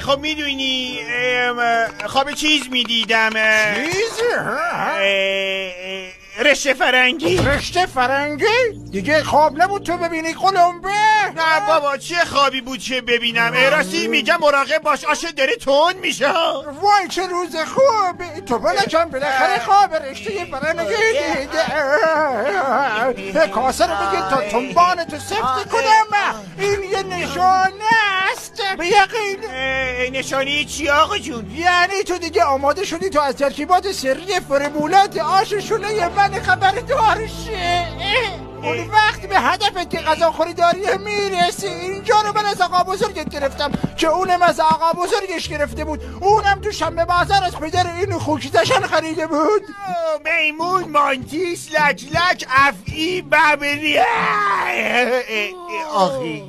خب میدونی خواب چیز میدیدم. چیز؟ رشته فرنگی. رشته فرنگی؟ دیگه خواب نبود تو ببینی قلمبه؟ نه بابا چه خوابی بود چه ببینم. راستی میگم مراقب باش آشه داره تون میشه. وای چه روز خوب. تو بلکم بالاخره خواب رشته فرنگی دیده. کاسه رو بگید تا تنبان تو سفت کنم. این یه نشانه است به یقین. نشانی چی آقا جون؟ یعنی تو دیگه آماده شدی تو از ترکیبات سری فرمولات آش شونه من خبردار شه. اون وقت به هدفت که غذاخوری داری میرسی. اینجا رو من از آقا بزرگت گرفتم که اونم از آقا بزرگش گرفته بود. اونم تو شنبه بازار از پدر اینو خوکیزشن خریده بود. میمون مانتیس لک افعی ببری. آخی